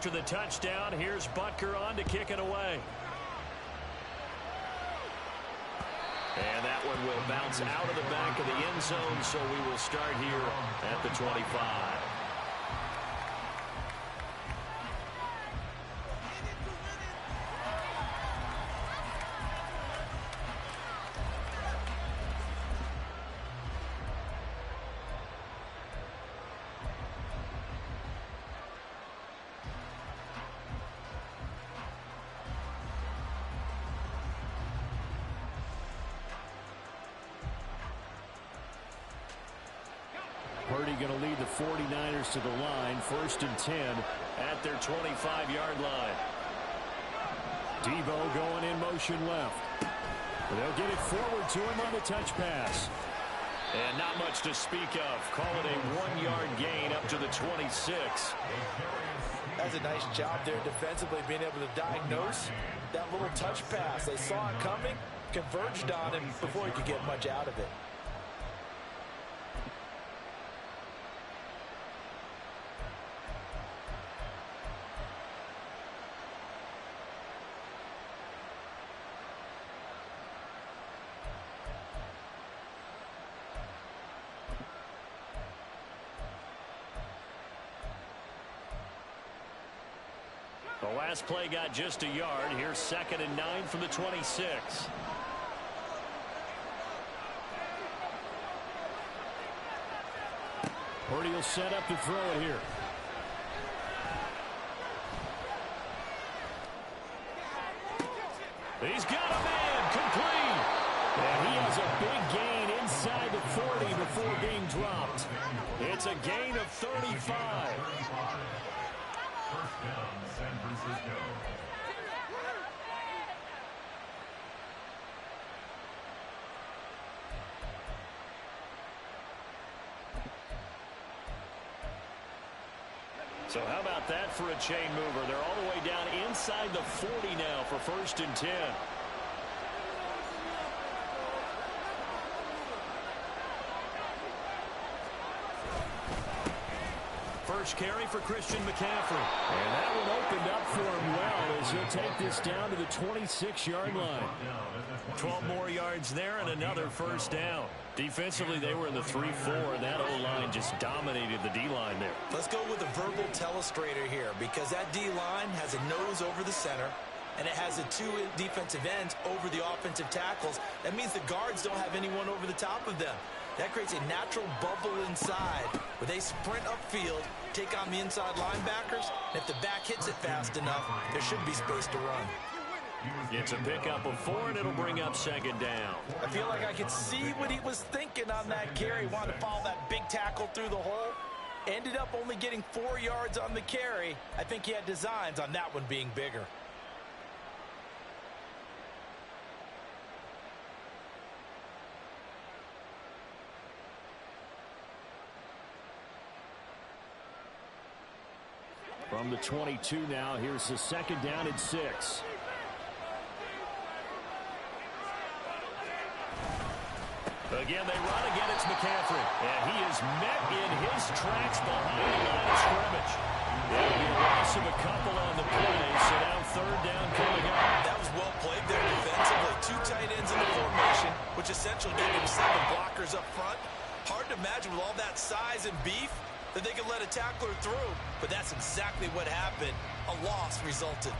after the touchdown. Here's Butker on to kick it away. And that one will bounce out of the back of the end zone, so we will start here at the 25. Purdy going to lead the 49ers to the line, 1st and 10 at their 25-yard line. Debo going in motion left. They'll get it forward to him on the touch pass. And not much to speak of. Call it a 1-yard gain up to the 26. That's a nice job there defensively, being able to diagnose that little touch pass. They saw it coming, converged on him before he could get much out of it. The last play got just a yard. Here's 2nd and 9 from the 26. Purdy will set up to throw it here. He's got a man complete. And he has a big gain inside the 40 before being dropped. It's a gain of 35. First down, San Francisco. So how about that for a chain mover? They're all the way down inside the 40 now for 1st and 10. First carry for Christian McCaffrey. And that one opened up for him well as he'll take this down to the 26-yard line. 12 more yards there and another first down. Defensively, they were in the 3-4, and that O-line just dominated the D-line there. Let's go with a verbal telestrator here, because that D-line has a nose over the center, and it has the 2 defensive ends over the offensive tackles. That means the guards don't have anyone over the top of them. That creates a natural bubble inside where they sprint upfield, take on the inside linebackers, and if the back hits it fast enough, there should be space to run. It's a pickup of 4, and it'll bring up 2nd down. I feel like I could see what he was thinking on that carry. Wanted to follow that big tackle through the hole. Ended up only getting 4 yards on the carry. I think he had designs on that one being bigger. From the 22 now, here's the 2nd down and 6. Again, they run again. It's McCaffrey. And he is met in his tracks behind the line of scrimmage. It'll be a loss of a couple on the play, so now 3rd down coming up. That was well played there defensively. 2 tight ends in the formation, which essentially gave him 7 blockers up front. Hard to imagine with all that size and beef that they could let a tackler through, but that's exactly what happened. A loss resulted.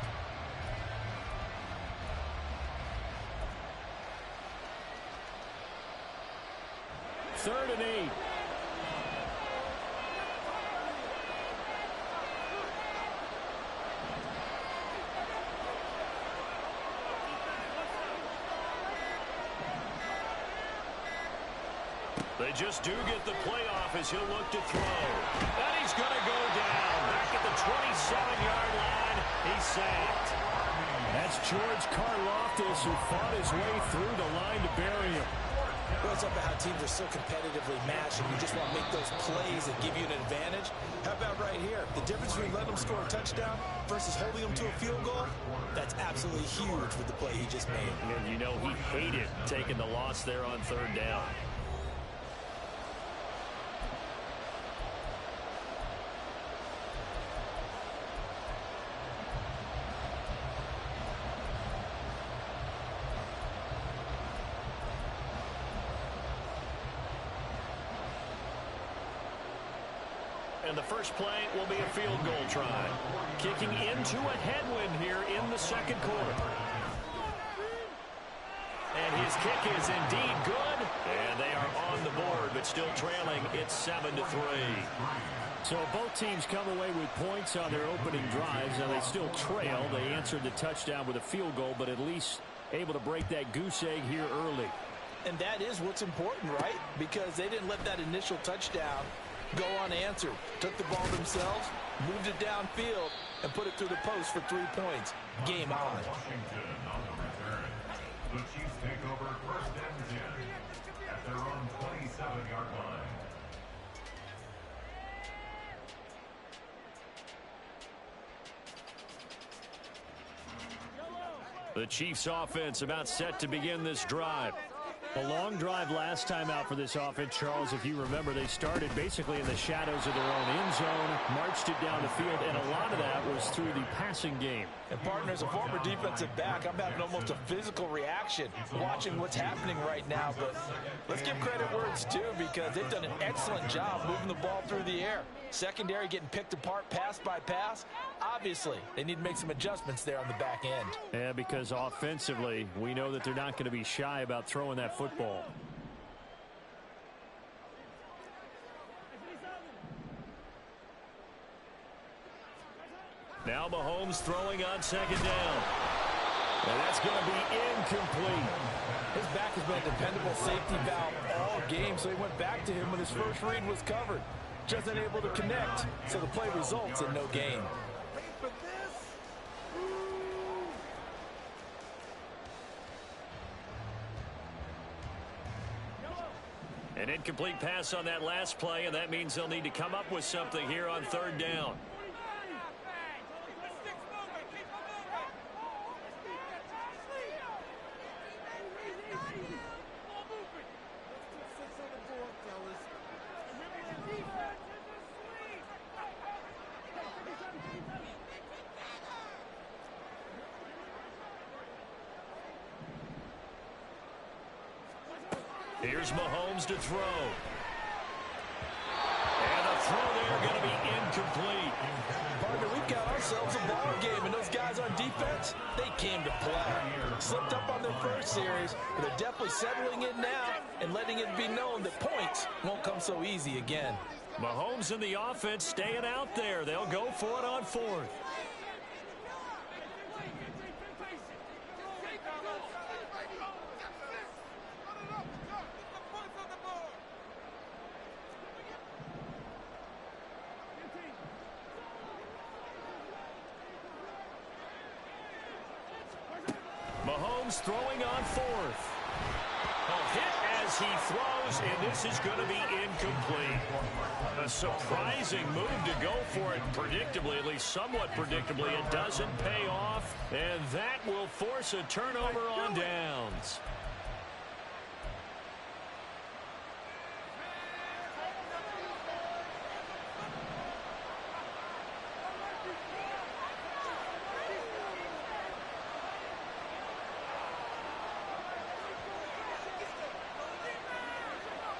Third and 8. They just do get the playoff as he'll look to throw. And he's going to go down. Back at the 27-yard line. He's sacked. That's George Karlaftis, who fought his way through the line to bury him. Well, it's up to how teams are so competitively matched, and you just want to make those plays that give you an advantage. How about right here? The difference between letting them score a touchdown versus holding them to a field goal, that's absolutely huge with the play he just made. And you know he hated taking the loss there on 3rd down. And the first play will be a field goal try. Kicking into a headwind here in the second quarter. And his kick is indeed good. And they are on the board, but still trailing. It's 7-3. So both teams come away with points on their opening drives. Now they still trail. They answered the touchdown with a field goal, but at least able to break that goose egg here early. And that is what's important, right? Because they didn't let that initial touchdown go unanswered. Took the ball themselves, moved it downfield, and put it through the post for 3 points. Game on. Washington on the return. The Chiefs take over first and 10 at their own 27-yard line. The Chiefs offense about set to begin this drive. A long drive last time out for this offense, Charles. If you remember, they started basically in the shadows of their own end zone, marched it down the field, and a lot of that was through the passing game. And partner, as a former defensive back, I'm having almost a physical reaction watching what's happening right now. But let's give credit where it's due, because they've done an excellent job moving the ball through the air. Secondary getting picked apart pass by pass. Obviously, they need to make some adjustments there on the back end. Yeah, because offensively, we know that they're not going to be shy about throwing that football. Now Mahomes throwing on second down. And that's going to be incomplete. His back has been a dependable safety valve all game, so he went back to him when his first read was covered. Just unable to connect, so the play results in no gain. An incomplete pass on that last play, and that means they'll need to come up with something here on third down. Here's Mahomes to throw. And a throw there going to be incomplete. Partner, we've got ourselves a ball game, and those guys on defense, they came to play. Slipped up on their first series, but they're definitely settling in now and letting it be known that points won't come so easy again. Mahomes and the offense staying out there. They'll go for it on fourth. Mahomes throwing on fourth. A hit as he throws, and this is going to be incomplete. A surprising move to go for it predictably, at least somewhat predictably. It doesn't pay off, and that will force a turnover on downs.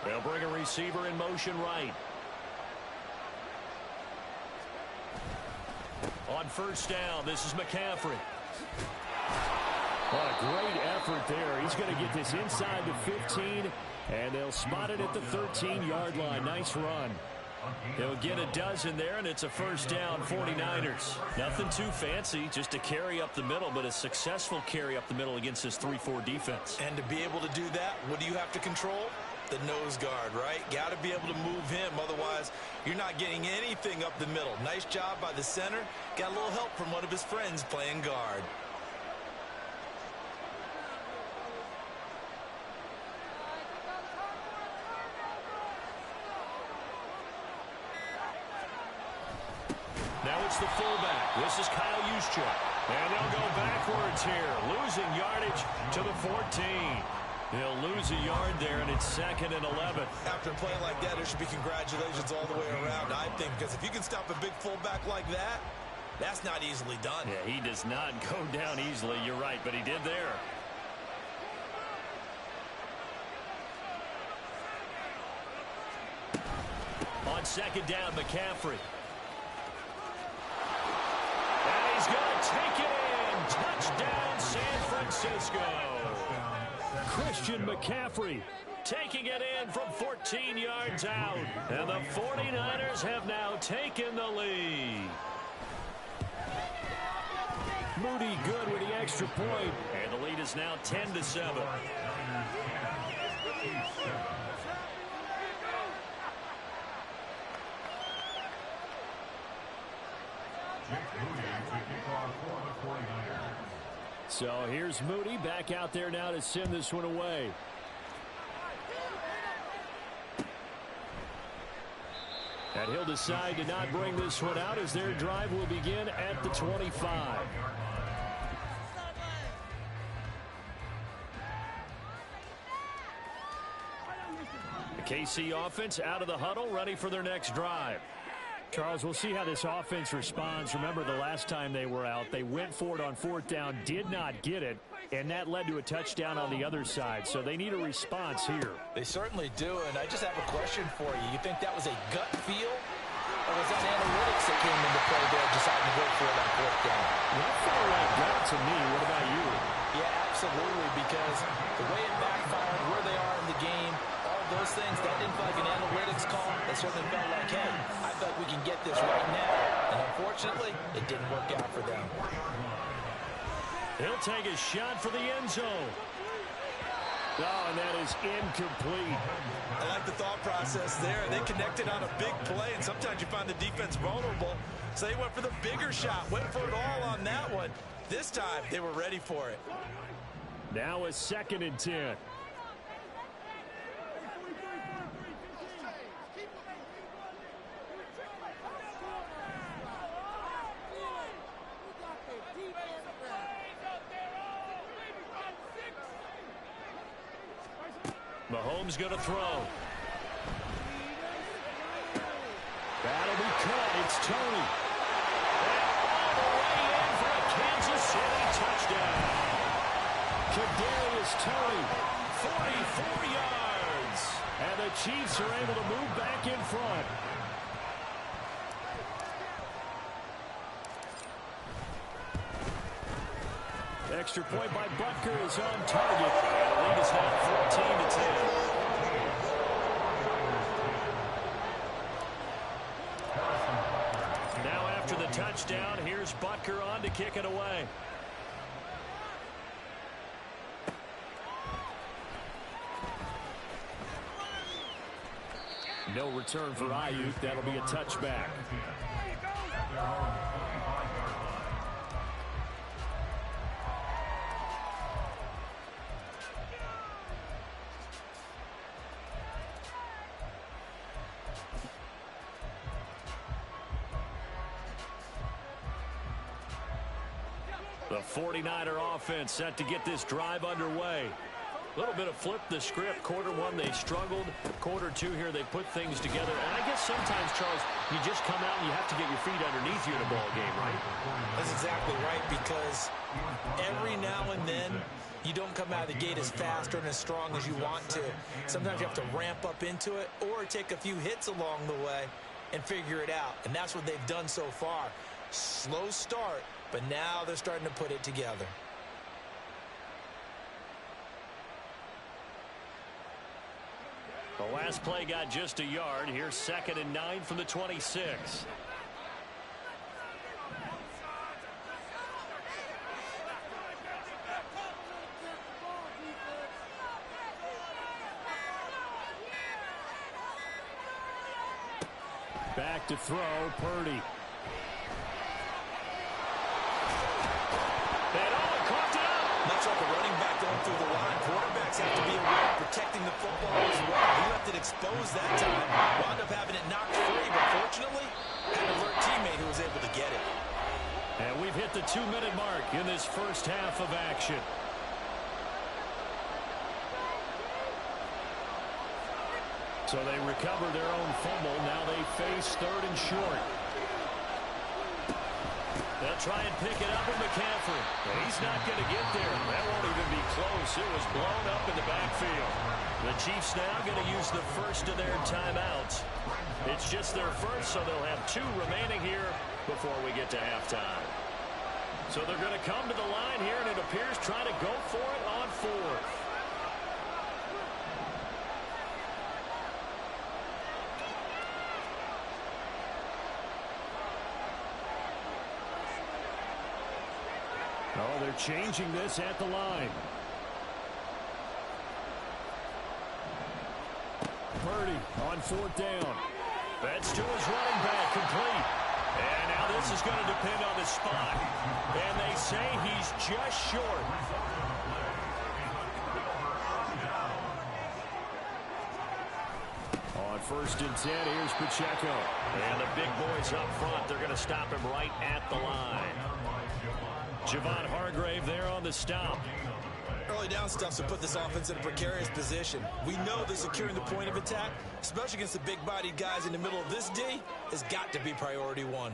They'll bring a receiver in motion right. On first down, this is McCaffrey. What a great effort there. He's going to get this inside the 15, and they'll spot it at the 13-yard line. Nice run. They'll get a dozen there, and it's a first down, 49ers. Nothing too fancy, just a carry up the middle, but a successful carry up the middle against this 3-4 defense. And to be able to do that, what do you have to control? The nose guard, right? Got to be able to move him. Otherwise, you're not getting anything up the middle. Nice job by the center. Got a little help from one of his friends playing guard. Now it's the fullback. This is Kyle Juszczyk. And they'll go backwards here, losing yardage to the 14. They'll lose a yard there, and it's 2nd and 11. After a play like that, there should be congratulations all the way around, I think, because if you can stop a big fullback like that, that's not easily done. Yeah, he does not go down easily. You're right, but he did there. On on second down, McCaffrey. And he's going to take it in. Touchdown, San Francisco. Christian McCaffrey taking it in from 14 yards out. And the 49ers have now taken the lead. Moody good with the extra point. And the lead is now 10-7. So here's Moody back out there now to send this one away. And he'll decide to not bring this one out as their drive will begin at the 25. The KC offense out of the huddle, ready for their next drive. Charles, we'll see how this offense responds. Remember the last time they were out, they went for it on fourth down, did not get it, and that led to a touchdown on the other side. So they need a response here. They certainly do, and I just have a question for you. You think that was a gut feel, or was that analytics that came into play there deciding to go for it on fourth down? That felt like gut to me. What about you? Yeah, absolutely, because the way it backfired, where they are in the game, all those things, that didn't feel like an analytics call. It certainly felt like, hey, I bet we can get this right now. And unfortunately, it didn't work out for them. He'll take a shot for the end zone. Oh, and that is incomplete. I like the thought process there. They connected on a big play, and sometimes you find the defense vulnerable. So they went for the bigger shot, went for it all on that one. This time, they were ready for it. Now a 2nd and 10. Mahomes going to throw. That'll be caught. It's Tony. And all the way in for a Kansas City touchdown. Kadarius Toney, 44 yards. and the Chiefs are able to move back in front. Extra point by Butker is on target. The lead is now 14-10. Now after the touchdown, here's Butker on to kick it away. No return for Ayuk. That'll be a touchback. The 49er offense set to get this drive underway. A little bit of flip the script. Quarter one, they struggled. Quarter two here, they put things together. And I guess sometimes, Charles, you just come out and you have to get your feet underneath you in a ball game, right? That's exactly right, because every now and then you don't come out of the gate as fast or as strong as you want to. Sometimes you have to ramp up into it or take a few hits along the way and figure it out. And that's what they've done so far. Slow start, but now they're starting to put it together. The last play got just a yard. Here's 2nd and 9 from the 26. Back to throw, Purdy. Much like a running back going through the line, quarterbacks have to be aware of protecting the football as well. He left it exposed that time, wound up having it knocked free, but fortunately, had an alert teammate who was able to get it. And we've hit the 2-minute mark in this first half of action. So they recover their own fumble. Now they face 3rd and short. They'll try and pick it up with McCaffrey. But he's not going to get there. That won't even be close. It was blown up in the backfield. The Chiefs now going to use the first of their timeouts. It's just their first, so they'll have 2 remaining here before we get to halftime. So they're going to come to the line here, and it appears trying to go for it on 4th. Oh, they're changing this at the line. Purdy on 4th down. That's to his running back, complete. And now this is going to depend on the spot. And they say he's just short. On 1st and 10, here's Pacheco. And the big boys up front, they're going to stop him right at the line. Javon Hargrave there on the stop. Early down stuff to put this offense in a precarious position. We know that securing the point of attack, especially against the big-bodied guys in the middle of this D, has got to be priority 1.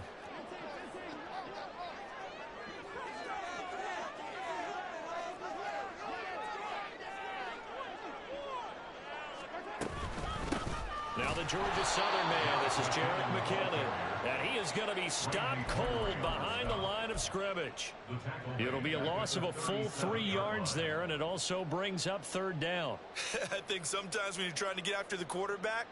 Now the Georgia Southern man, this is Jerick McKinnon. And he is going to be stopped cold behind the line of scrimmage. It'll be a loss of a full 3 yards there, and it also brings up 3rd down. I think sometimes when you're trying to get after the quarterback,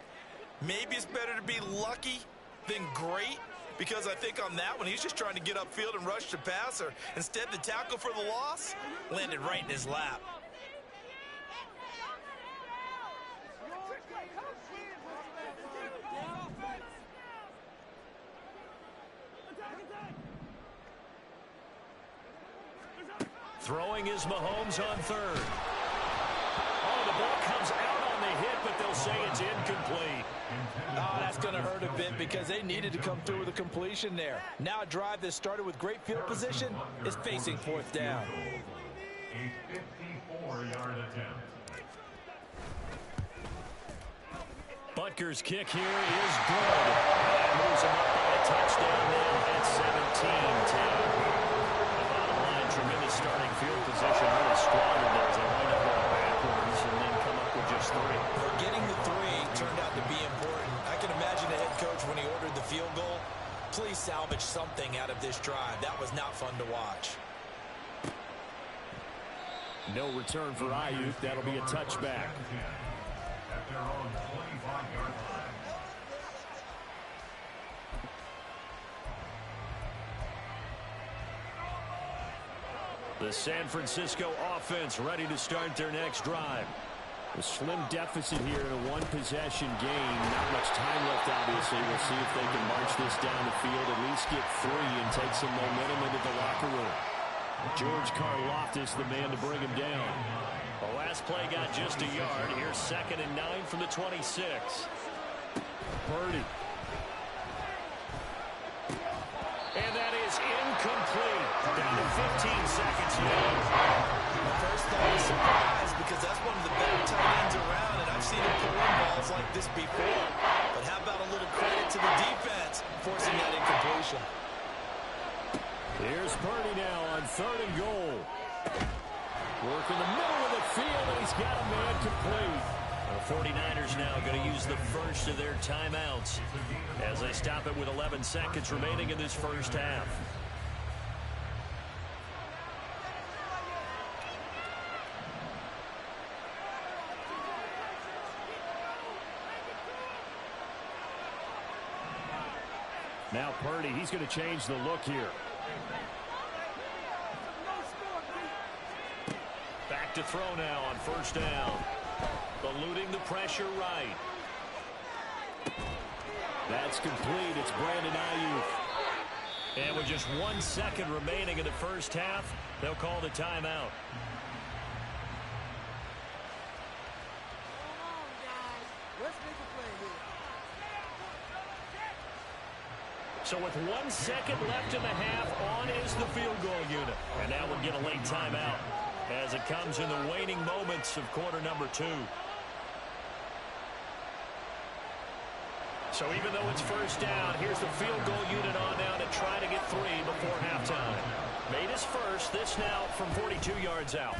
maybe it's better to be lucky than great, because I think on that one, he's just trying to get upfield and rush the passer. Instead, the tackle for the loss landed right in his lap. Throwing is Mahomes on 3rd. Oh, the ball comes out on the hit, but they'll say it's incomplete. Oh, that's going to hurt a bit because they needed to come through with a completion there. Now a drive that started with great field position is facing 4th down. A 54-yard attempt. Butker's kick here is good. That moves him up by a touchdown now at 17-10. Tremendous starting field position, really squandered there as they wind up going backwards and then come up with just 3. Getting the 3 turned out to be important. I can imagine the head coach when he ordered the field goal. Please salvage something out of this drive. That was not fun to watch. No return for Ayuk. That'll be a touchback. At their own 25-yard line. The San Francisco offense ready to start their next drive. A slim deficit here in a 1-possession game. Not much time left, obviously. We'll see if they can march this down the field, at least get 3 and take some momentum into the locker room. George Karlaftis, the man to bring him down. The last play got just a yard. Here's 2nd and 9 from the 26. Purdy. And that is incomplete. Down to 15 seconds left. First thought was surprise because that's one of the better tight ends around, and I've seen him pull in balls like this before. But how about a little credit to the defense forcing that incompletion? Here's Purdy now on 3rd and goal. Work in the middle of the field, and he's got a man complete. The 49ers now going to use the first of their timeouts as they stop it with 11 seconds remaining in this first half. Now Purdy, he's going to change the look here. Back to throw now on 1st down. Eluding the pressure right. That's complete. It's Brandon Ayuk. And with just 1 second remaining in the first half, they'll call the timeout. So with 1 second left in the half, on is the field goal unit. And now we'll get a late timeout as it comes in the waning moments of quarter number 2. So even though it's first down, here's the field goal unit on now to try to get 3 before halftime. Made his first, this now from 42 yards out.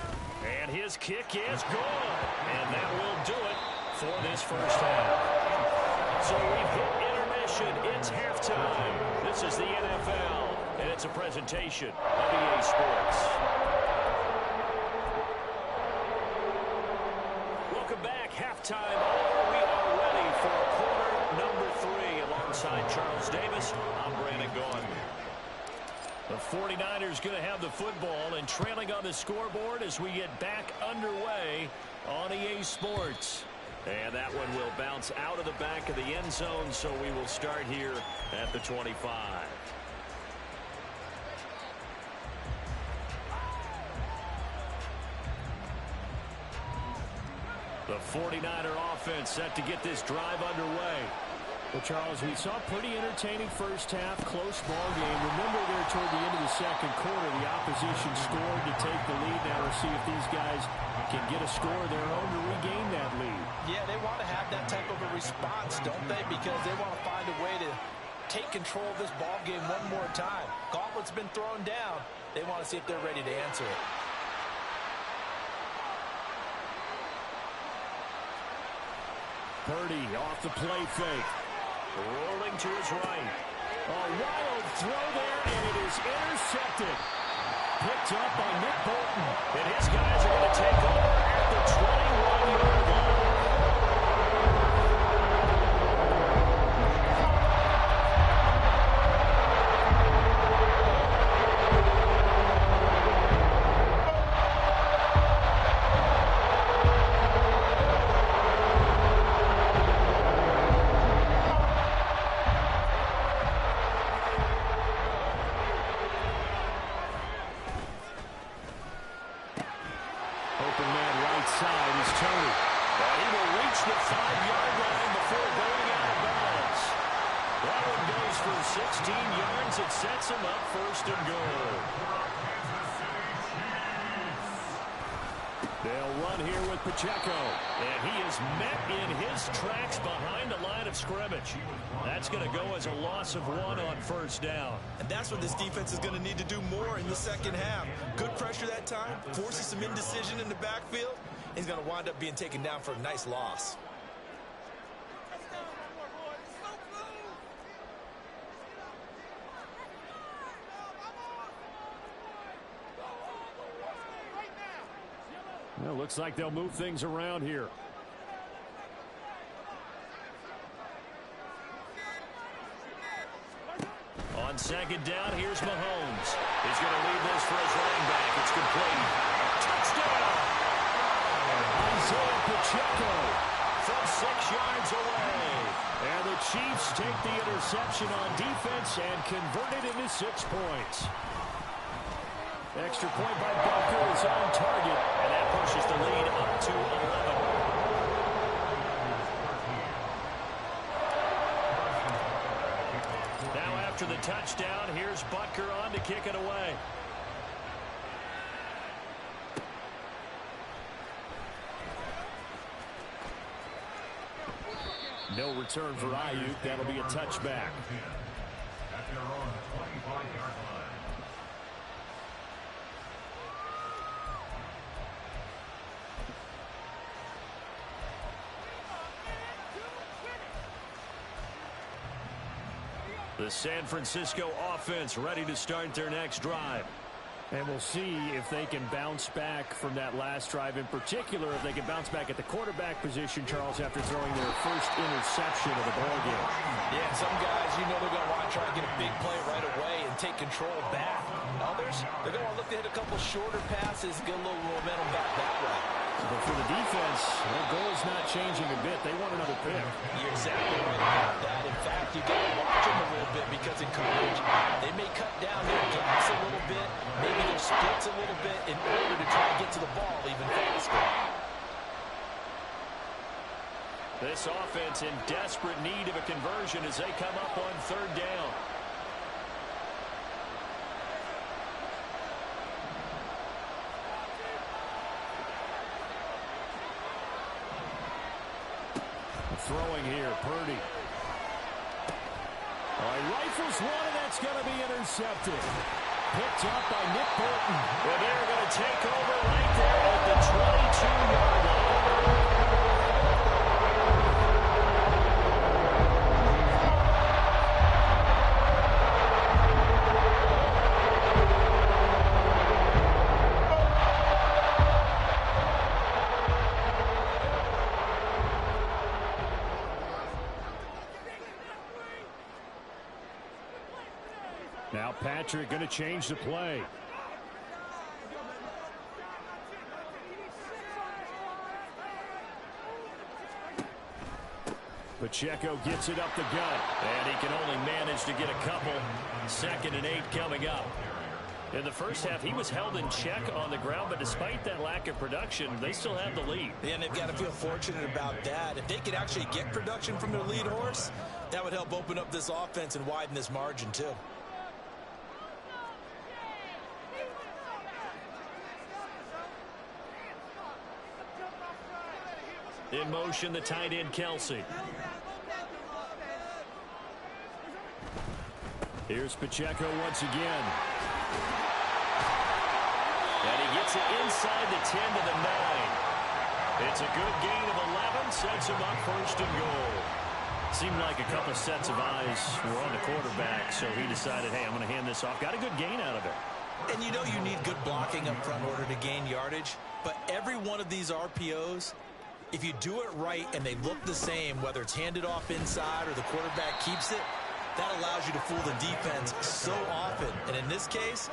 And his kick is good. And that will do it for this first half. So we've hit possession. It's halftime. This is the NFL, and it's a presentation of EA Sports. Welcome back. Halftime over. We are ready for quarter number 3. Alongside Charles Davis, I'm Brandon Gaughan. The 49ers going to have the football and trailing on the scoreboard as we get back underway on EA Sports. And that one will bounce out of the back of the end zone, so we will start here at the 25. The 49er offense set to get this drive underway. Well, Charles, we saw a pretty entertaining first half, close ball game. Remember there toward the end of the second quarter, the opposition scored to take the lead. Now we'll see if these guys can get a score of their own to regain that lead. Yeah, they want to have that type of a response, don't they? Because they want to find a way to take control of this ball game one more time. Gauntlet's been thrown down. They want to see if they're ready to answer it. Purdy off the play fake. Rolling to his right. A wild throw there, and it is intercepted. Picked up by Nick Bolton. And his guys are going to take over at the 21-yard line. Open man right side is Tony. And he will reach the 5-yard line before going out of bounds. That one goes for 16 yards. It sets him up first and goal. They'll run here with Pacheco. And he is met in his tracks behind the line of scrimmage. That's going to go as a loss of 1 on first down. And that's what this defense is going to need to do more in the second half. Good pressure that time, forces some indecision in the backfield. He's going to wind up being taken down for a nice loss. Well, looks like they'll move things around here. On second down, here's Mahomes. He's going to leave this for his running back. It's complete. Touchdown! Isaiah Pacheco From 6 yards away. And the Chiefs take the interception on defense and convert it into 6 points. Extra point by Butker is on target. And that pushes the lead up to 11. Now after the touchdown, here's Butker on to kick it away. No return for Ayuk. That'll be a touchback. At their own 25-yard line. The San Francisco offense ready to start their next drive. And we'll see if they can bounce back from that last drive. In particular, if they can bounce back at the quarterback position, Charles, after throwing their first interception of the ballgame. Yeah, some guys, you know they're going to want to try and get a big play right away and take control back. Others, they're going to want to look to hit a couple shorter passes, get a little momentum back that way. But for the defense, their goal is not changing a bit. They want another pick. You're exactly right about that. In fact, you got to watch them a little bit because in coverage, they may cut down their gaps a little bit, maybe their splits a little bit in order to try and get to the ball even faster. This offense in desperate need of a conversion as they come up on third down. Throwing here, Purdy. Rifles one, and that's going to be intercepted. Picked up by Nick Bolton. And they're going to take over right there at the 22-yard line. Patrick going to change the play. Pacheco gets it up the gut. And he can only manage to get a couple. 2nd and 8 coming up. In the first half, he was held in check on the ground, but despite that lack of production, they still have the lead. And they've got to feel fortunate about that. If they could actually get production from their lead horse, that would help open up this offense and widen this margin, too. In motion, the tight end, Kelsey. Here's Pacheco once again. And he gets it inside the 10 to the 9. It's a good gain of 11. Sets him up 1st and goal. Seemed like a couple sets of eyes were on the quarterback, so he decided, hey, I'm going to hand this off. Got a good gain out of it. And you know you need good blocking up front in order to gain yardage. But every one of these RPOs, if you do it right and they look the same, whether it's handed off inside or the quarterback keeps it, that allows you to fool the defense so often. And in this case,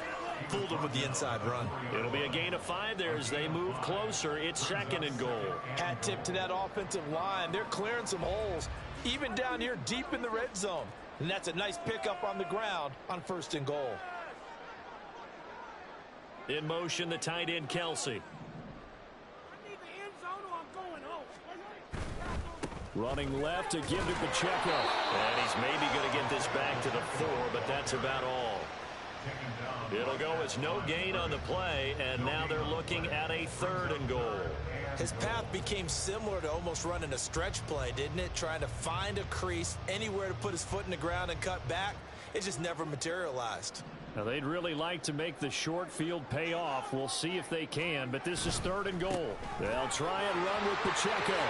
fooled them with the inside run. It'll be a gain of 5 there as they move closer. It's 2nd and goal. Hat tip to that offensive line. They're clearing some holes, even down here deep in the red zone. And that's a nice pickup on the ground on 1st and goal. In motion, the tight end, Kelsey. Running left to give to Pacheco. And he's maybe going to get this back to the 4, but that's about all. It'll go as no gain on the play, and now they're looking at a 3rd and goal. His path became similar to almost running a stretch play, didn't it? Trying to find a crease, anywhere to put his foot in the ground and cut back. It just never materialized. Now, they'd really like to make the short field pay off. We'll see if they can, but this is 3rd and goal. They'll try and run with Pacheco.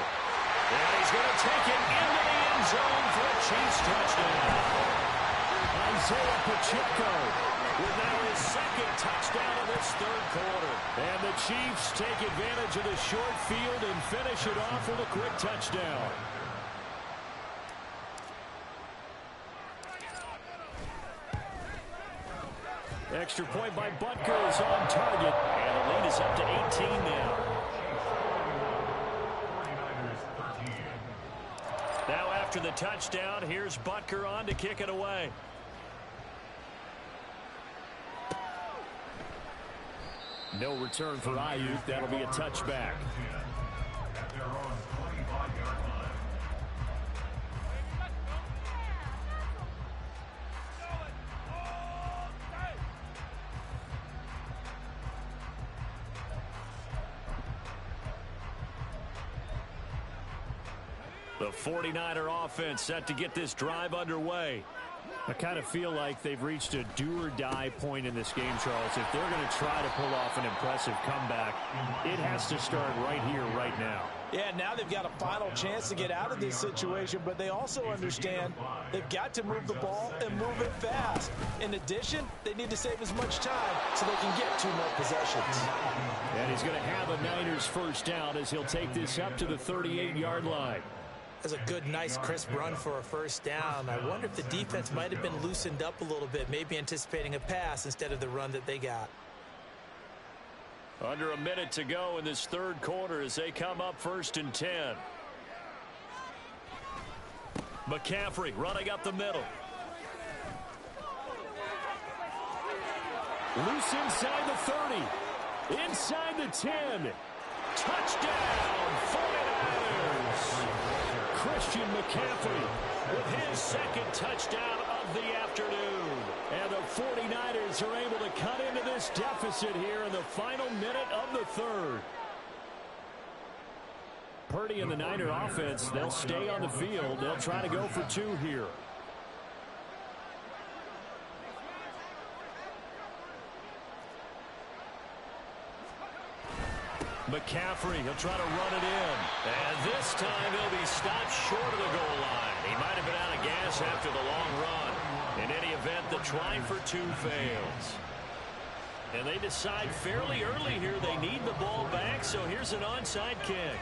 And he's going to take it into the end zone for a Chiefs touchdown. Isaiah Pacheco with now his 2nd touchdown of this 3rd quarter. And the Chiefs take advantage of the short field and finish it off with a quick touchdown. Extra point by Butker is on target. And the lead is up to 18 now. Now after the touchdown, here's Butker on to kick it away. No return for Ayuk. That'll be a touchback. The 49er offense set to get this drive underway. I kind of feel like they've reached a do-or-die point in this game, Charles. If they're going to try to pull off an impressive comeback, it has to start right here, right now. Yeah, now they've got a final chance to get out of this situation, but they also understand they've got to move the ball and move it fast. In addition, they need to save as much time so they can get 2 more possessions. And he's going to have a Niners first down as he'll take this up to the 38-yard line. That's a good, nice, crisp run for a first down. I wonder if the defense might have been loosened up a little bit, maybe anticipating a pass instead of the run that they got. Under a minute to go in this 3rd quarter as they come up 1st and 10. McCaffrey running up the middle. Loose inside the 30. Inside the 10. Touchdown, 49ers. Christian McCaffrey with his 2nd touchdown of the afternoon. And the 49ers are able to cut into this deficit here in the final minute of the 3rd. Purdy and the Niner offense, they'll stay on the field. They'll try to go for 2 here. McCaffrey, he'll try to run it in. And this time he'll be stopped short of the goal line. He might have been out of gas after the long run. In any event, the try for 2 fails. And they decide fairly early here they need the ball back, so here's an onside kick.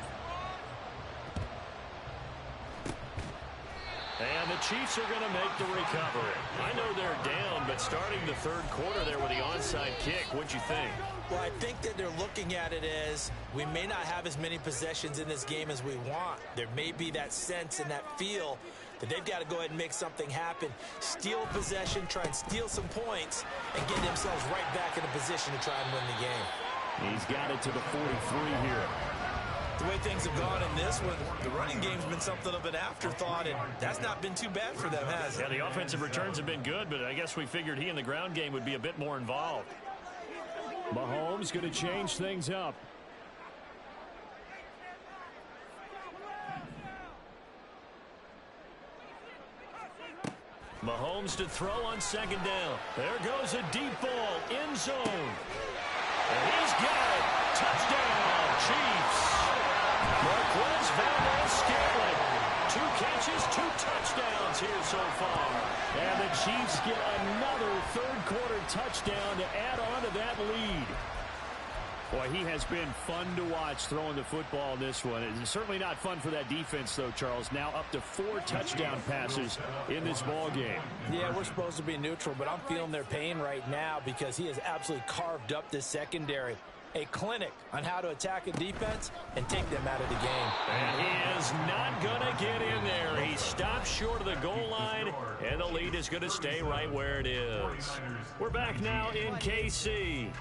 And the Chiefs are going to make the recovery. I know they're down, but starting the third quarter there with the onside kick, what'd you think? Well, I think that they're looking at it as we may not have as many possessions in this game as we want. There may be that sense and that feel that they've got to go ahead and make something happen. Steal possession, try and steal some points, and get themselves right back in a position to try and win the game. He's got it to the 43 here. The way things have gone in this one, the running game's been something of an afterthought, and that's not been too bad for them, has it? Yeah, the offensive returns have been good, but I guess we figured he in the ground game would be a bit more involved. Mahomes going to change things up. Mahomes to throw on second down. There goes a deep ball, end zone. And he's got it. Touchdown, Chiefs. Marquez Valdez-Scantling. 2 catches, 2 touchdowns here so far. And the Chiefs get another third-quarter touchdown to add on to that lead. Boy, he has been fun to watch throwing the football in this one. It's certainly not fun for that defense, though, Charles. Now up to 4 touchdown passes in this ball game. Yeah, we're supposed to be neutral, but I'm feeling their pain right now because he has absolutely carved up this secondary. A clinic on how to attack a defense and take them out of the game. And he is not going to get in there. He stops short of the goal line, and the lead is going to stay right where it is. We're back now in KC.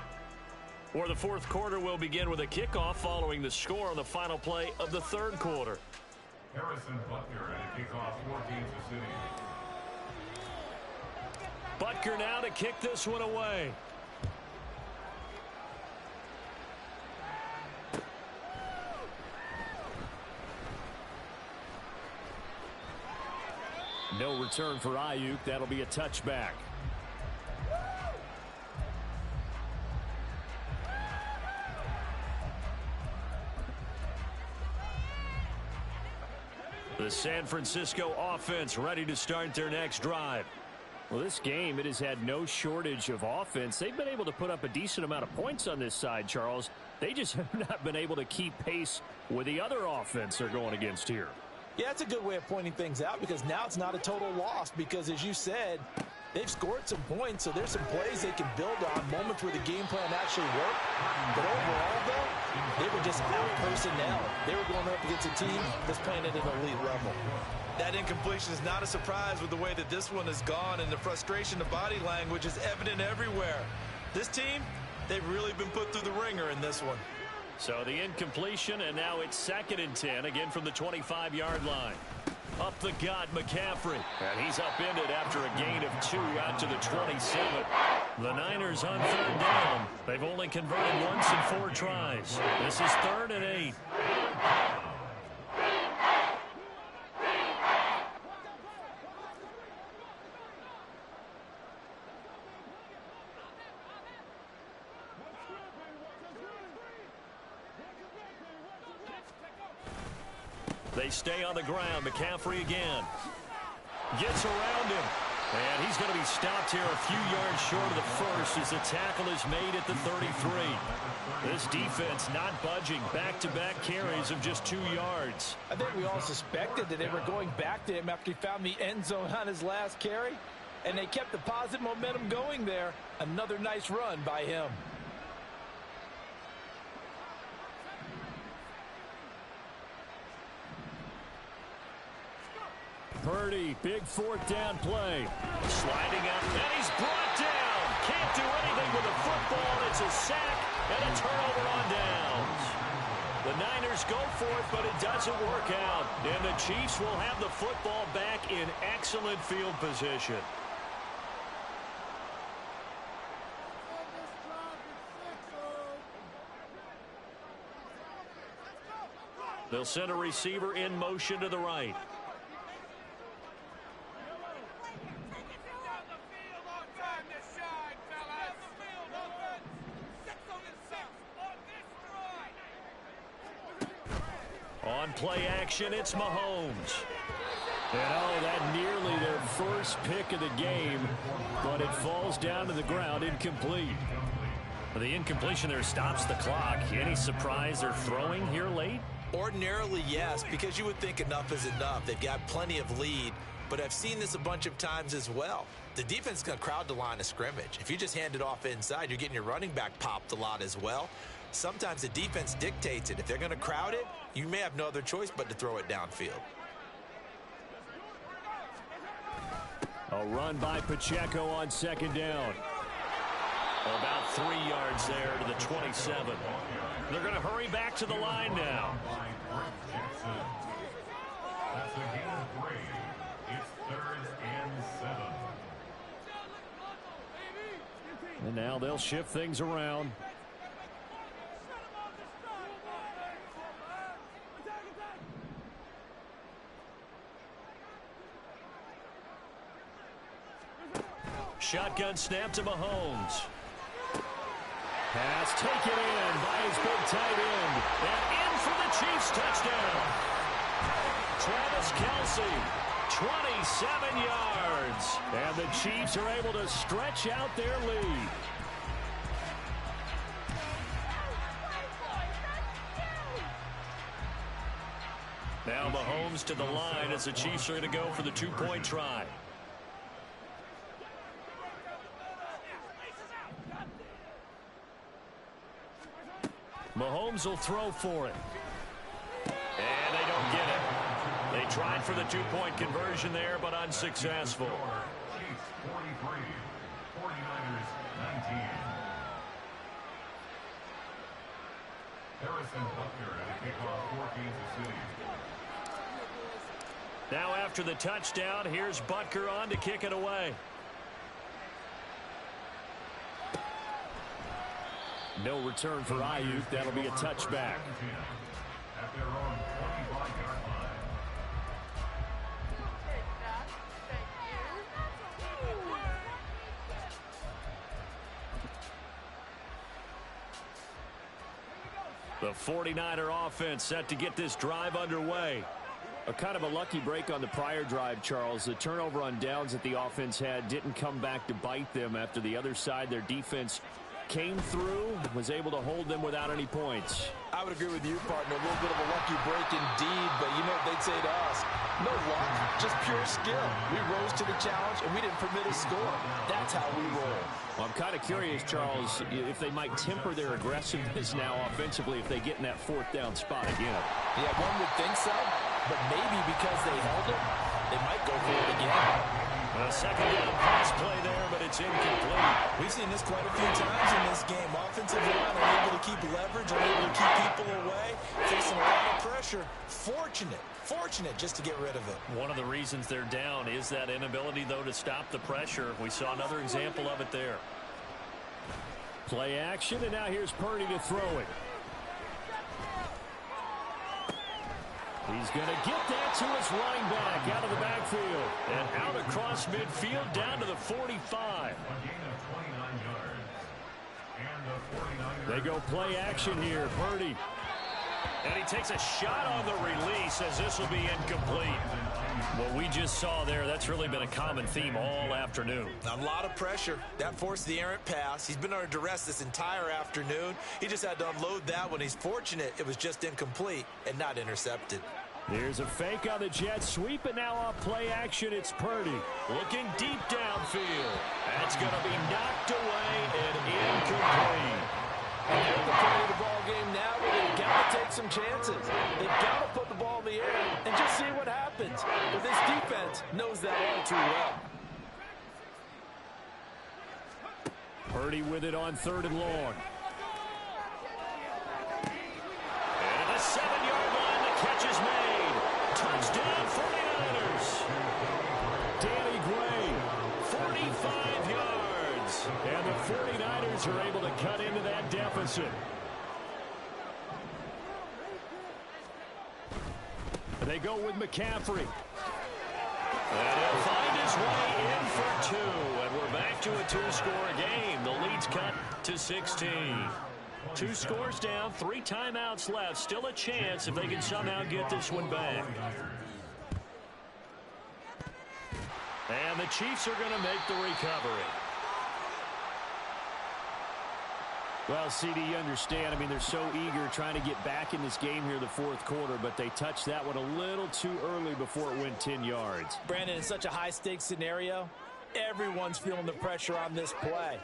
Or the fourth quarter will begin with a kickoff following the score on the final play of the third quarter. Harrison Butker at a kickoff for Kansas City. Butker now to kick this one away. No return for Ayuk. That'll be a touchback. The San Francisco offense ready to start their next drive. Well, this game, it has had no shortage of offense. They've been able to put up a decent amount of points on this side, Charles. They just have not been able to keep pace with the other offense they're going against here. Yeah, that's a good way of pointing things out because now it's not a total loss because, as you said, they've scored some points, so there's some plays they can build on, moments where the game plan actually worked. But overall, though, they were just out personnel. They were going up against a team that's playing at an elite level. That incompletion is not a surprise with the way that this one has gone, and the frustration, the body language is evident everywhere. This team, they've really been put through the ringer in this one. So the incompletion, and now it's 2nd and 10, again from the 25-yard line. Up the gut, McCaffrey. And he's upended after a gain of 2 out to the 27. The Niners on 3rd down. They've only converted once in 4 tries. This is 3rd and 8. They stay on the ground. McCaffrey again. Gets around him. And he's going to be stopped here a few yards short of the first as the tackle is made at the 33. This defense not budging. Back-to-back carries of just 2 yards. I think we all suspected that they were going back to him after he found the end zone on his last carry. And they kept the positive momentum going there. Another nice run by him. Purdy, big 4th down play. Sliding out, and he's brought down. Can't do anything with the football. It's a sack and a turnover on downs. The Niners go for it, but it doesn't work out. And the Chiefs will have the football back in excellent field position. They'll send a receiver in motion to the right. On play action, it's Mahomes. And that nearly their first pick of the game, but it falls down to the ground incomplete. The incompletion there stops the clock. Any surprise they're throwing here late? Ordinarily, yes, because you would think enough is enough. They've got plenty of lead. but I've seen this a bunch of times as well. The defense is going to crowd the line of scrimmage. If you just hand it off inside, you're getting your running back popped a lot as well. Sometimes the defense dictates it. If they're going to crowd it, you may have no other choice but to throw it downfield. A run by Pacheco on second down. About 3 yards there to the 27. They're going to hurry back to the line now. That's a gain of 3. It's 3rd and 7. And now they'll shift things around. Shotgun snap to Mahomes. Pass taken in by his big tight end. And in for the Chiefs touchdown. Travis Kelce, 27 yards. And the Chiefs are able to stretch out their lead. Now Mahomes to the line as the Chiefs are going to go for the two-point try. Mahomes will throw for it. And they don't get it. They tried for the two-point conversion there, but unsuccessful. Chiefs 43, 49ers 19. Harrison Butker to kick off for Kansas City. Now after the touchdown, here's Butker on to kick it away. No return for Ayuk. That'll be a touchback. At their own 25-yard line. The 49er offense set to get this drive underway. A kind of a lucky break on the prior drive, Charles. The turnover on downs that the offense had didn't come back to bite them after the other side. Their defense came through, was able to hold them without any points. I would agree with you, partner. A little bit of a lucky break indeed, but you know what they'd say to us? No luck, just pure skill. We rose to the challenge, and we didn't permit a score. That's how we roll. Well, I'm kind of curious, Charles, if they might temper their aggressiveness now offensively if they get in that fourth down spot again. Yeah, one would think so, but maybe because they held it, they might go for it again. A second down pass play there, but it's incomplete. We've seen this quite a few times in this game. Offensive line are able to keep leverage, are able to keep people away, facing a lot of pressure. Fortunate just to get rid of it. One of the reasons they're down is that inability, though, to stop the pressure. We saw another example of it there. Play action, and now here's Purdy to throw it. He's going to get that to his running back out of the backfield. And out across midfield down to the 45. A gain of 29 yards. And the 49ers. They go play action here. Purdy. And he takes a shot on the release as this will be incomplete. What we just saw there, that's really been a common theme all afternoon. A lot of pressure. That forced the errant pass. He's been under duress this entire afternoon. He just had to unload that one. He's fortunate it was just incomplete and not intercepted. Here's a fake on the jet sweep, and now on play action, it's Purdy. Looking deep downfield. That's going to be knocked away and incomplete. And they're at the point of the ball game now where they've got to take some chances. They've got to put the ball in the air and just see what happens. But this defense knows that all too well. Purdy with it on 3rd and long. And at the 7-yard line, the catch is made. Touchdown, 49ers. Danny Gray, 45 yards. And the 49ers are able to cut into that deficit. They go with McCaffrey. And he'll find his way in for 2. And we're back to a 2-score game. The lead's cut to 16. 2 scores down, 3 timeouts left. Still a chance if they can somehow get this one back. And the Chiefs are going to make the recovery. Well, CD, you understand. I mean, they're so eager trying to get back in this game here in the fourth quarter, but they touched that one a little too early before it went 10 yards. Brandon, in such a high-stakes scenario, everyone's feeling the pressure on this play.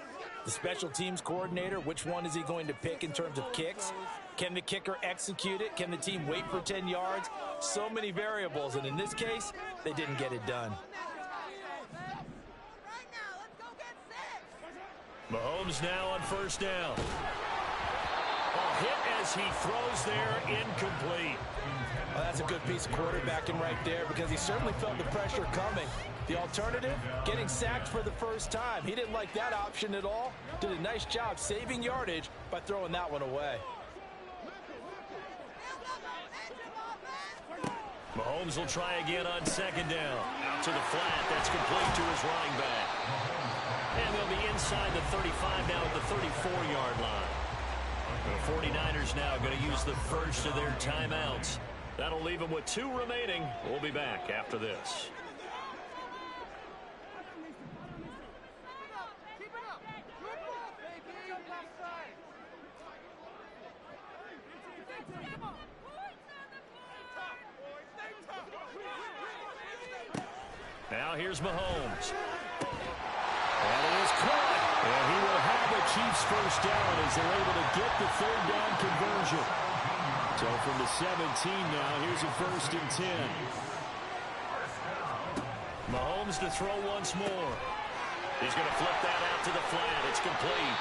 The special teams coordinator, which one is he going to pick in terms of kicks? Can the kicker execute it? Can the team wait for 10 yards? So many variables, and in this case, they didn't get it done. Mahomes now on first down. A hit as he throws there, incomplete. Well, that's a good piece of quarterbacking right there because he certainly felt the pressure coming. The alternative, getting sacked for the first time. He didn't like that option at all. Did a nice job saving yardage by throwing that one away. Mahomes will try again on second down. Out to the flat. That's complete to his running back. And they'll be inside the 35 now at the 34-yard line. The 49ers now going to use the first of their timeouts. That'll leave them with 2 remaining. We'll be back after this. Now here's Mahomes. And it is caught. And he will have the Chiefs first down as they're able to get the third down conversion. So from the 17 now, here's a 1st and 10. Mahomes to throw once more. He's going to flip that out to the flat. It's complete.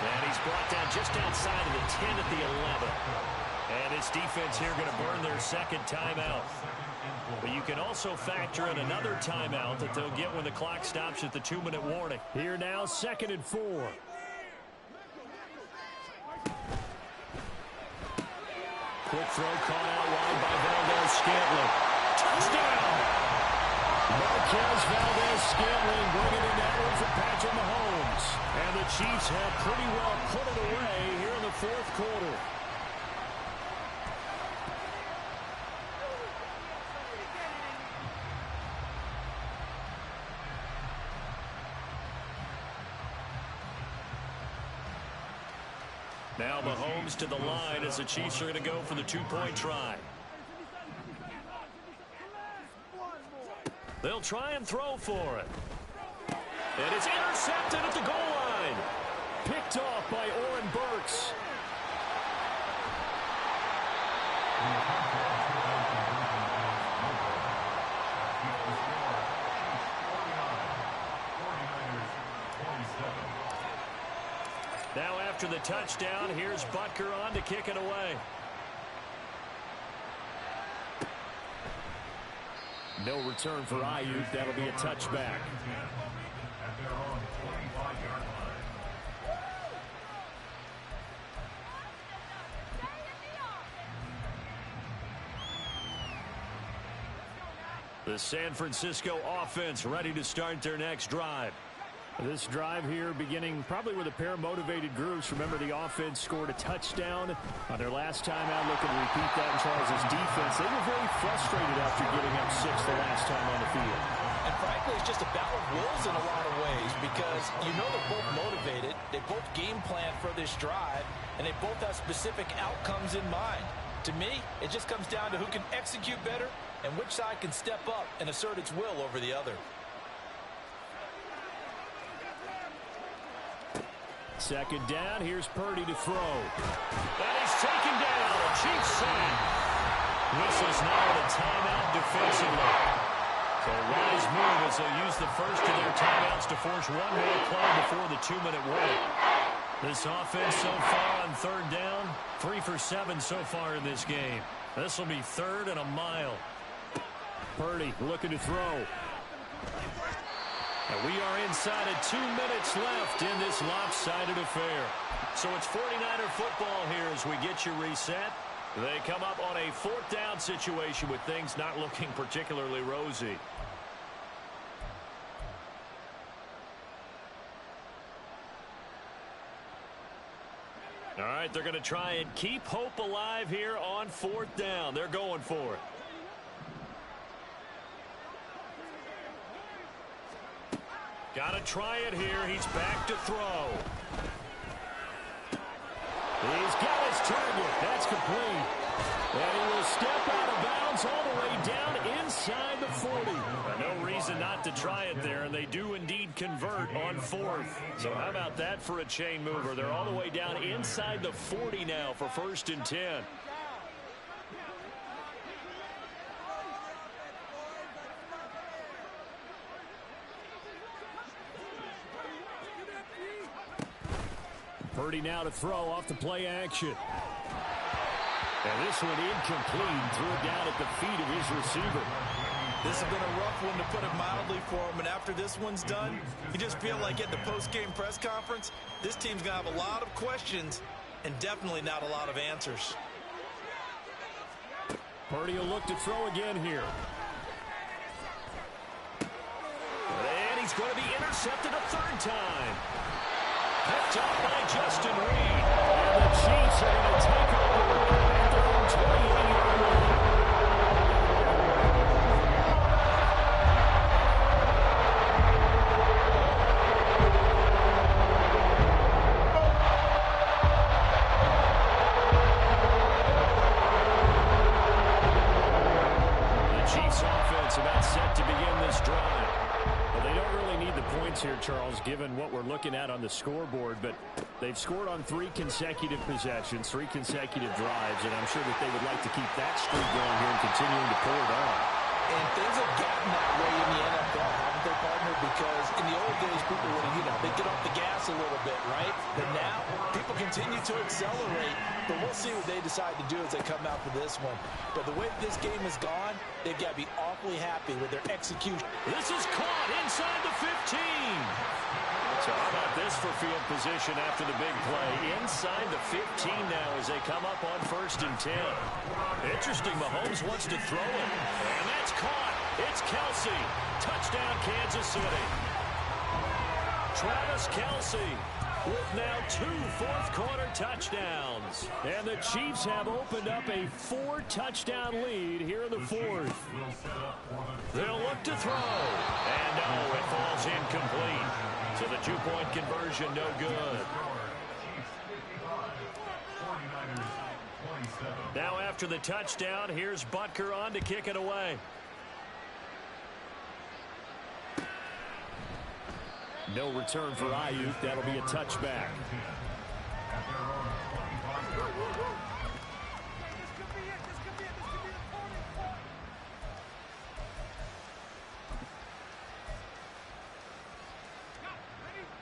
And he's brought down just outside of the 10 at the 11. And his defense here going to burn their second timeout. But you can also factor in another timeout that they'll get when the clock stops at the 2-minute warning. Here now, 2nd and 4. Quick throw caught out wide by Valdez-Scantling. Touchdown! Marquez Valdez-Scantling bringing in that one for Patrick Mahomes. And the Chiefs have pretty well put it away here in the fourth quarter. Now Mahomes to the line as the Chiefs are going to go for the 2-point try. They'll try and throw for it. And it's intercepted at the goal line. Picked off by Oren Burks. Now after the touchdown, here's Butker on to kick it away. No return for Ayuk. That'll be a touchback. The San Francisco offense ready to start their next drive. This drive here beginning probably with a pair of motivated groups. Remember, the offense scored a touchdown on their last time out. Looking to repeat that in Charles' defense. They were very frustrated after giving up 6 the last time on the field. And frankly, it's just a battle of wills in a lot of ways because you know they're both motivated. They both game plan for this drive, and they both have specific outcomes in mind. To me, it just comes down to who can execute better and which side can step up and assert its will over the other. Second down, here's Purdy to throw. And he's taken down. A Chiefs sack. This is now a timeout defensively. So a wise move as they'll use the first of their timeouts to force one more play before the 2-minute warning. This offense so far on third down, 3 for 7 so far in this game. This will be 3rd and a mile. Purdy looking to throw. And we are inside of 2 minutes left in this lopsided affair. So it's 49er football here as we get you reset. They come up on a 4th down situation with things not looking particularly rosy. All right, they're going to try and keep hope alive here on 4th down. They're going for it. Got to try it here. He's back to throw. He's got his target. That's complete. And he will step out of bounds all the way down inside the 40. No reason not to try it there, and they do indeed convert on 4th. So how about that for a chain mover? They're all the way down inside the 40 now for 1st and 10. Purdy now to throw off the play action. And this one incomplete. Threw it down at the feet of his receiver. This has been a rough one, to put it mildly, for him. And after this one's done, you just feel like at the post-game press conference, this team's going to have a lot of questions and definitely not a lot of answers. Purdy will look to throw again here. And he's going to be intercepted a 3rd time. Picked up by Justin Reed. And the Chiefs are going to take over at their own 28-yard line. The Chiefs offense about set to begin this drive. Well, they don't really need the points here, Charles, given what we're looking at on the scoreboard, but they've scored on 3 consecutive possessions, 3 consecutive drives, and I'm sure that they would like to keep that streak going here and continuing to pour it on. And things have gotten that way in the NFL, haven't they, partner? Because in the old days, people would have, they'd get off the gas a little bit, right? But now, people continue to accelerate. But we'll see what they decide to do as they come out for this one. But the way this game has gone, they've got to be awfully happy with their execution. This is caught inside the 15. So how about this for field position after the big play? Inside the 15 now as they come up on 1st and 10. Interesting, Mahomes wants to throw it. And that's caught. It's Kelsey. Touchdown, Kansas City. Travis Kelsey with now 2 fourth-quarter touchdowns. And the Chiefs have opened up a 4-touchdown lead here in the 4th. They'll look to throw. And no, it falls incomplete. So the 2-point conversion, no good. Now after the touchdown, here's Butker on to kick it away. No return for Ayuk. That'll be a touchback.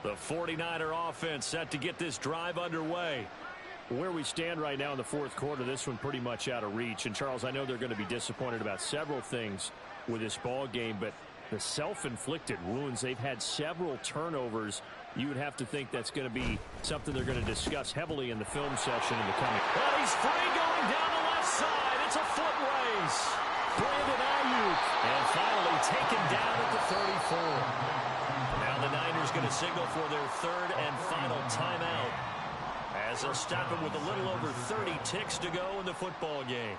The 49er offense set to get this drive underway. Where we stand right now in the 4th quarter, this one pretty much out of reach. And, Charles, I know they're going to be disappointed about several things with this ball game, but the self-inflicted wounds, they've had several turnovers. You would have to think that's going to be something they're going to discuss heavily in the film session in the coming. Well, he's free going down the left side. It's a foot race. Brandon Ayuk. And finally taken down at the 34. Now the Niners going to signal for their 3rd and final timeout, as they'll stop it with a little over 30 ticks to go in the football game.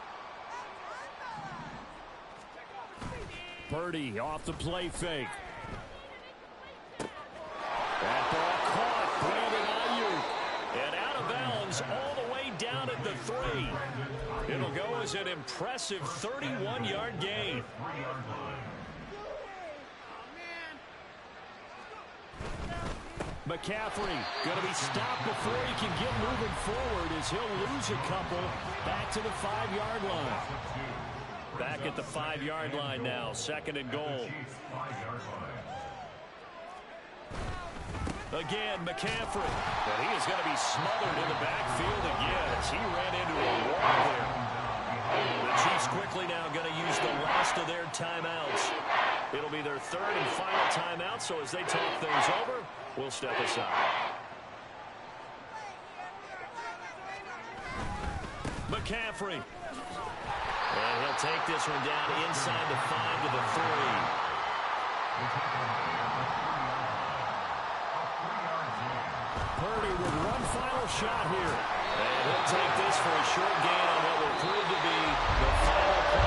Purdy off the play fake. That ball caught. Brandon Ayuk. And out of bounds all the way down at the 3. It'll go as an impressive 31-yard gain. McCaffrey going to be stopped before he can get moving forward, as he'll lose a couple back to the 5-yard line. Back at the 5-yard line now, 2nd and goal. Again, McCaffrey. But he is going to be smothered in the backfield again as he ran into a wall there. The Chiefs quickly now going to use the last of their timeouts. It'll be their 3rd and final timeout, so as they talk things over, we'll step aside. McCaffrey. And he'll take this one down inside the 5 to the 3. Purdy with one final shot here. And he'll take this for a short gain on what will prove to be the final play